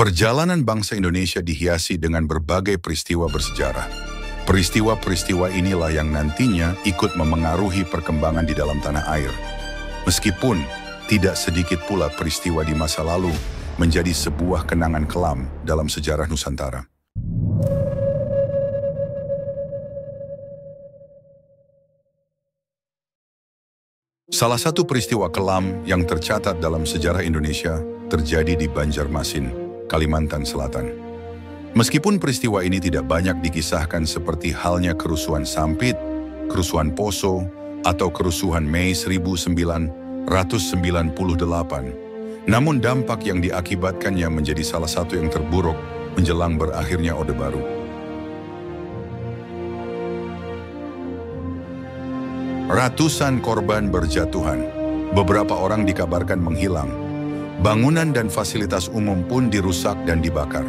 Perjalanan bangsa Indonesia dihiasi dengan berbagai peristiwa bersejarah. Peristiwa-peristiwa inilah yang nantinya ikut memengaruhi perkembangan di dalam tanah air. Meskipun tidak sedikit pula peristiwa di masa lalu menjadi sebuah kenangan kelam dalam sejarah Nusantara. Salah satu peristiwa kelam yang tercatat dalam sejarah Indonesia terjadi di Banjarmasin, Kalimantan Selatan. Meskipun peristiwa ini tidak banyak dikisahkan seperti halnya kerusuhan Sampit, kerusuhan Poso, atau kerusuhan Mei 1998, namun dampak yang diakibatkannya menjadi salah satu yang terburuk menjelang berakhirnya Orde Baru. Ratusan korban berjatuhan, beberapa orang dikabarkan menghilang. Bangunan dan fasilitas umum pun dirusak dan dibakar.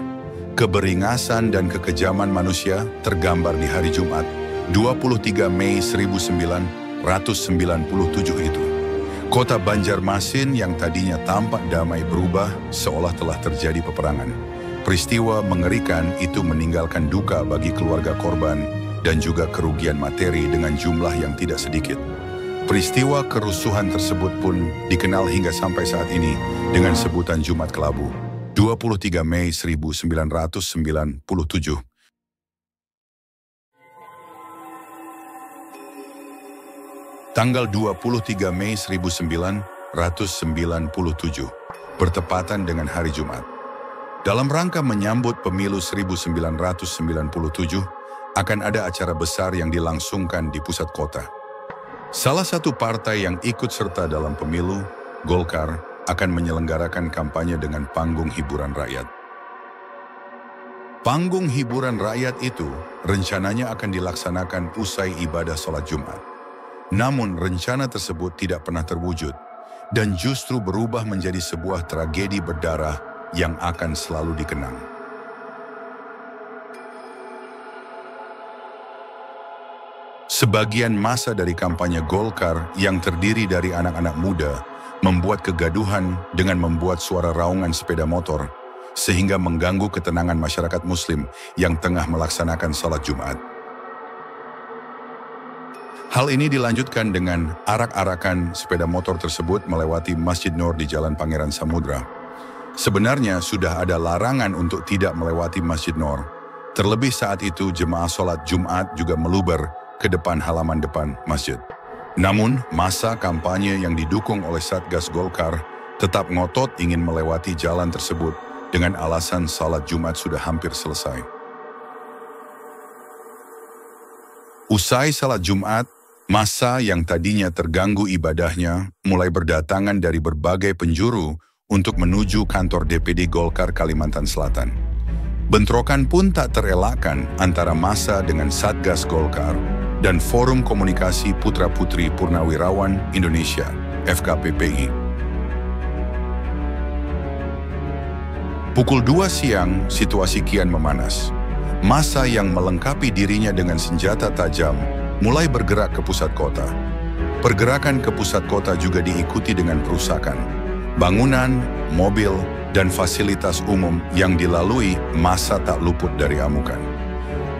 Keberingasan dan kekejaman manusia tergambar di hari Jumat, 23 Mei 1997 itu. Kota Banjarmasin yang tadinya tampak damai berubah seolah telah terjadi peperangan. Peristiwa mengerikan itu meninggalkan duka bagi keluarga korban dan juga kerugian materi dengan jumlah yang tidak sedikit. Peristiwa kerusuhan tersebut pun dikenal hingga sampai saat ini dengan sebutan Jumat Kelabu, 23 Mei 1997. Tanggal 23 Mei 1997, bertepatan dengan hari Jumat. Dalam rangka menyambut pemilu 1997, akan ada acara besar yang dilangsungkan di pusat kota. Salah satu partai yang ikut serta dalam pemilu, Golkar, akan menyelenggarakan kampanye dengan panggung hiburan rakyat. Panggung hiburan rakyat itu rencananya akan dilaksanakan usai ibadah sholat Jumat. Namun rencana tersebut tidak pernah terwujud dan justru berubah menjadi sebuah tragedi berdarah yang akan selalu dikenang. Sebagian masa dari kampanye Golkar yang terdiri dari anak-anak muda membuat kegaduhan dengan membuat suara raungan sepeda motor sehingga mengganggu ketenangan masyarakat Muslim yang tengah melaksanakan salat Jumat. Hal ini dilanjutkan dengan arak-arakan sepeda motor tersebut melewati Masjid Nur di Jalan Pangeran Samudra. Sebenarnya sudah ada larangan untuk tidak melewati Masjid Nur. Terlebih saat itu jemaah salat Jumat juga meluber ke depan halaman depan masjid. Namun, masa kampanye yang didukung oleh Satgas Golkar tetap ngotot ingin melewati jalan tersebut dengan alasan salat Jumat sudah hampir selesai. Usai salat Jumat, massa yang tadinya terganggu ibadahnya mulai berdatangan dari berbagai penjuru untuk menuju kantor DPD Golkar Kalimantan Selatan. Bentrokan pun tak terelakkan antara massa dengan Satgas Golkar dan Forum Komunikasi Putra-Putri Purnawirawan Indonesia, FKPPI. Pukul 2 siang, situasi kian memanas. Massa yang melengkapi dirinya dengan senjata tajam mulai bergerak ke pusat kota. Pergerakan ke pusat kota juga diikuti dengan perusakan. Bangunan, mobil, dan fasilitas umum yang dilalui massa tak luput dari amukan.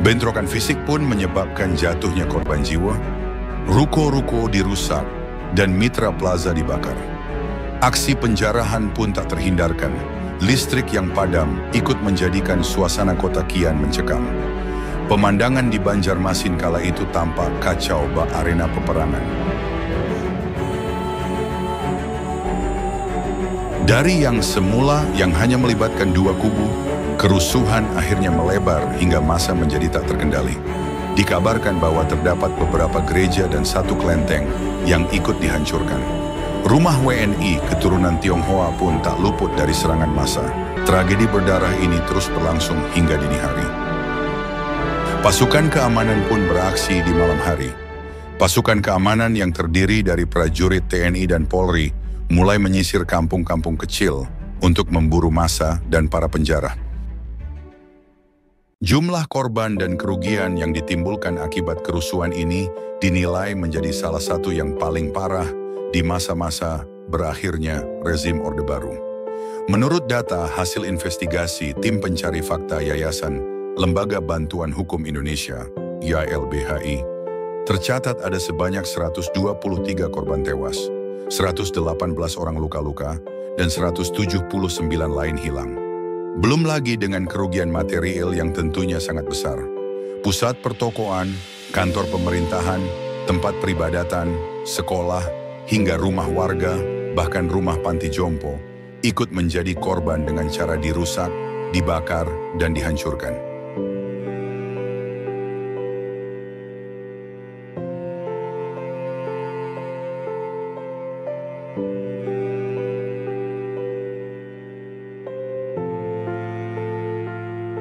Bentrokan fisik pun menyebabkan jatuhnya korban jiwa, ruko-ruko dirusak, dan Mitra Plaza dibakar. Aksi penjarahan pun tak terhindarkan. Listrik yang padam ikut menjadikan suasana kota kian mencekam. Pemandangan di Banjarmasin kala itu tampak kacau bak arena peperangan. Dari yang semula yang hanya melibatkan dua kubu, kerusuhan akhirnya melebar hingga massa menjadi tak terkendali. Dikabarkan bahwa terdapat beberapa gereja dan satu kelenteng yang ikut dihancurkan. Rumah WNI keturunan Tionghoa pun tak luput dari serangan massa. Tragedi berdarah ini terus berlangsung hingga dini hari. Pasukan keamanan pun beraksi di malam hari. Pasukan keamanan yang terdiri dari prajurit TNI dan Polri mulai menyisir kampung-kampung kecil untuk memburu massa dan para penjara. Jumlah korban dan kerugian yang ditimbulkan akibat kerusuhan ini dinilai menjadi salah satu yang paling parah di masa-masa berakhirnya rezim Orde Baru. Menurut data hasil investigasi Tim Pencari Fakta Yayasan Lembaga Bantuan Hukum Indonesia, YLBHI, tercatat ada sebanyak 123 korban tewas, 118 orang luka-luka, dan 179 lain hilang. Belum lagi dengan kerugian material yang tentunya sangat besar. Pusat pertokoan, kantor pemerintahan, tempat peribadatan, sekolah, hingga rumah warga, bahkan rumah panti jompo, ikut menjadi korban dengan cara dirusak, dibakar, dan dihancurkan.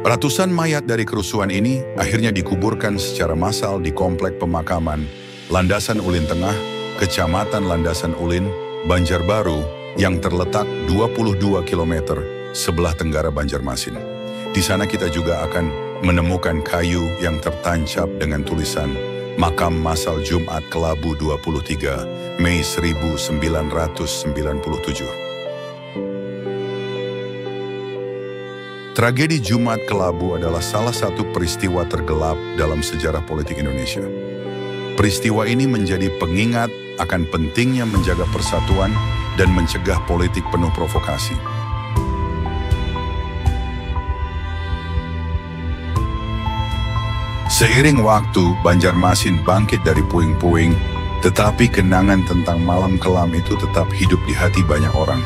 Ratusan mayat dari kerusuhan ini akhirnya dikuburkan secara massal di Komplek Pemakaman Landasan Ulin Tengah, Kecamatan Landasan Ulin, Banjarbaru, yang terletak 22 km sebelah tenggara Banjarmasin. Di sana kita juga akan menemukan kayu yang tertancap dengan tulisan Makam Massal Jumat Kelabu 23 Mei 1997. Tragedi Jumat Kelabu adalah salah satu peristiwa tergelap dalam sejarah politik Indonesia. Peristiwa ini menjadi pengingat akan pentingnya menjaga persatuan dan mencegah politik penuh provokasi. Seiring waktu, Banjarmasin bangkit dari puing-puing, tetapi kenangan tentang malam kelam itu tetap hidup di hati banyak orang.